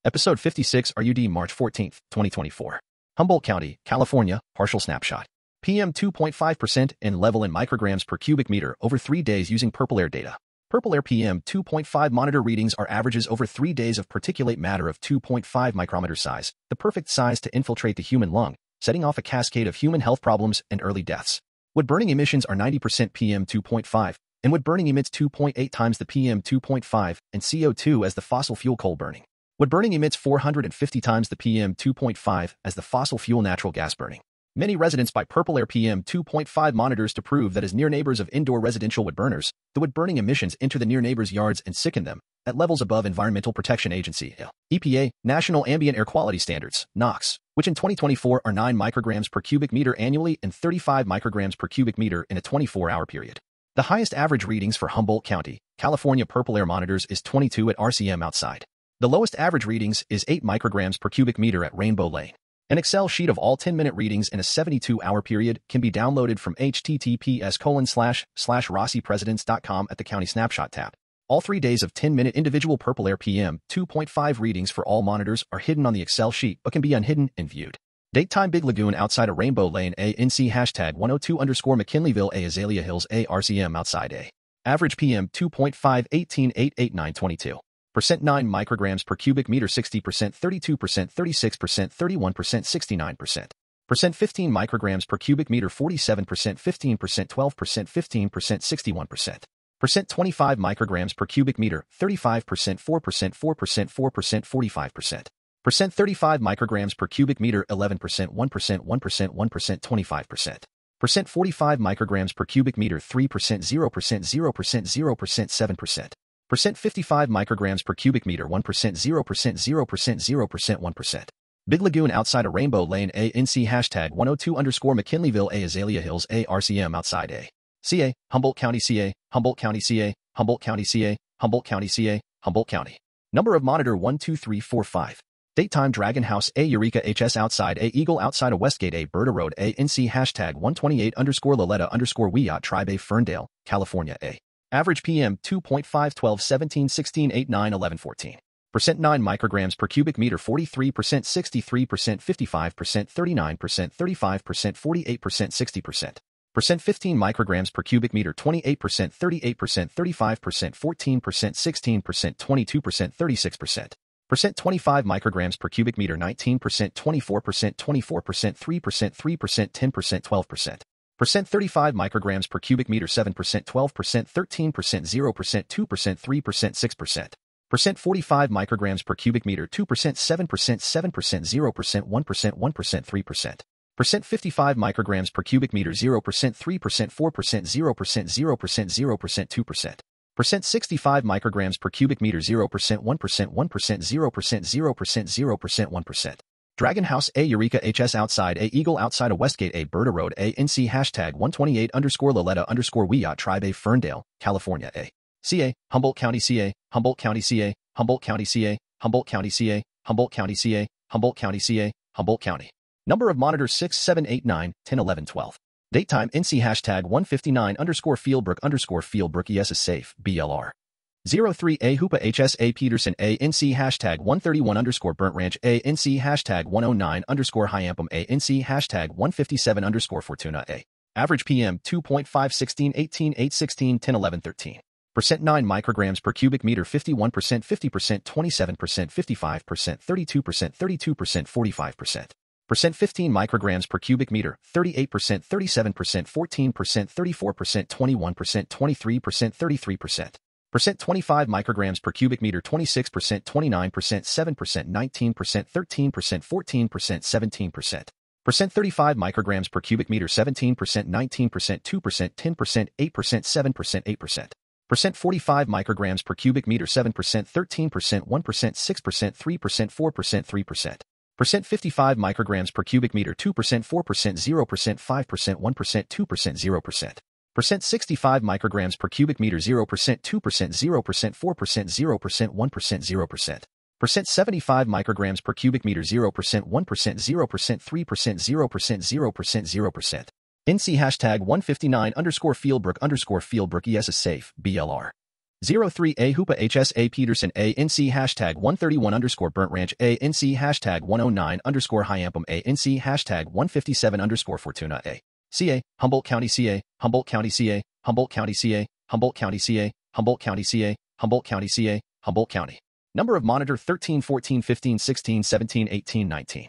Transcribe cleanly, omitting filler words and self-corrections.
Episode 56 RUD March 14, 2024. Humboldt County, California, partial snapshot. PM 2.5% in level in micrograms per cubic meter over 3 days using purple air data. Purple air PM 2.5 monitor readings are averages over 3 days of particulate matter of 2.5 micrometer size, the perfect size to infiltrate the human lung, setting off a cascade of human health problems and early deaths. Wood-burning emissions are 90% PM 2.5, and wood-burning emits 2.8 times the PM 2.5 and CO2 as the fossil fuel coal burning. Wood-burning emits 450 times the PM 2.5 as the fossil fuel natural gas burning. Many residents buy purple air PM 2.5 monitors to prove that as near neighbors of indoor residential wood burners, the wood-burning emissions enter the near neighbors' yards and sicken them, at levels above Environmental Protection Agency (EPA) National Ambient Air Quality Standards (NOx), which in 2024 are 9 micrograms per cubic meter annually and 35 micrograms per cubic meter in a 24-hour period. The highest average readings for Humboldt County, California purple air monitors is 22 at RCM outside. The lowest average readings is 8 micrograms per cubic meter at Rainbow Lane. An Excel sheet of all 10-minute readings in a 72-hour period can be downloaded from https://rossipresidents.com at the County Snapshot tab. All 3 days of 10-minute individual purple air PM 2.5 readings for all monitors are hidden on the Excel sheet but can be unhidden and viewed. DateTime Big Lagoon outside of Rainbow Lane ANC #102_McKinleyville A AzaliaHills A RCM outside A. Average PM 2.5 18.88922. Percent 9 micrograms per cubic meter 60%, 32%, 36%, 31%, 69%. Percent 15 micrograms per cubic meter 47%, 15%, 12%, 15%, 61%. Percent 25 micrograms per cubic meter 35%, 4%, 4%, 4%, 45%. Percent 35 micrograms per cubic meter 11%, 1%, 1%, 1%, 25%. Percent 45 micrograms per cubic meter 3%, 0%, 0%, 0%, 7%. Percent 55 micrograms per cubic meter 1%, 0%, 0%, 0%, 1%. Big Lagoon outside of Rainbow Lane ANC #102_McKinleyville A AzaliaHills A RCM outside A. CA, Humboldt County CA, Humboldt County CA, Humboldt County CA, Humboldt County CA, Humboldt County. Number of monitor 12345. DateTime Dragon House A Eureka HS outside A Eagle outside of Westgate A Berta Road A NC #128_Loletta_Wiyot Tribe A Ferndale, California A. Average PM 2.5 12 17 16 8 9 11 14. Percent 9 micrograms per cubic meter 43%, 63%, 55%, 39%, 35%, 48%, 60%. Percent 15 micrograms per cubic meter 28%, 38%, 35%, 14%, 16%, 22%, 36%. Percent 25 micrograms per cubic meter 19%, 24%, 24%, 3%, 3%, 10%, 12%. Percent 35 micrograms per cubic meter 7%, 12%, 13%, 0%, 2%, 3%, 6%. Percent 45 micrograms per cubic meter 2%, 7%, 7%, 0%, 1%, 1%, 3%. Percent 55 micrograms per cubic meter 0%, 3%, 4%, 0%, 0%, 0%, 2%. Percent 65 micrograms per cubic meter 0%, 1%, 1%, 0%, 0%, 0%, 1%. Dragon House A Eureka HS outside A Eagle outside of Westgate A Berta Road A NC #128_Loletta_Wiyot Tribe A Ferndale, California A. CA, Humboldt County CA, Humboldt County CA, Humboldt County CA, Humboldt County CA, Humboldt County CA, Humboldt County CA, Humboldt County. Number of monitors 6, 7, 8, 9, 10, 11, 12. DateTime NC #159_Fieldbrook_Fieldbrook ES is safe, BLR. 03 A Hoopa HS A Peterson A NC #131_Burnt Ranch A NC #109_Hyampum A NC #157_Fortuna A. Average PM 2.5 16 18 8 16 10 11 13. Percent 9 micrograms per cubic meter 51%, 50%, 27%, 55%, 32%, 32%, 45%. Percent 15 micrograms per cubic meter 38%, 37%, 14%, 34%, 21%, 23%, 33%. Percent 25 micrograms per cubic meter 26%, 29%, 7%, 19%, 13%, 14%, 17%. Percent 35 micrograms per cubic meter 17%, 19%, 2%, 10%, 8%, 7%, 8%. Percent 45 micrograms per cubic meter 7%, 13%, 1%, 6%, 3%, 4%, 3%. Percent 55 micrograms per cubic meter 2%, 4%, 0%, 5%, 1%, 2%, 0%. Percent 65 micrograms per cubic meter 0%, 2%, 0%, 4%, 0%, 1%, 0%. Percent 75 micrograms per cubic meter 0%, 1%, 0%, 3%, 0%, 0%, 0%. NC #159_Fieldbrook_Fieldbrook ES is safe, BLR. 03A Hoopa HSA Peterson ANC hashtag 131 underscore Burnt Ranch ANC hashtag 109 underscore Hyampum ANC hashtag 157 underscore Fortuna A. CA, Humboldt County CA, Humboldt County CA, Humboldt County CA, Humboldt County CA, Humboldt County CA, Humboldt County CA, Humboldt County. Number of monitor 13, 14, 15, 16, 17, 18, 19.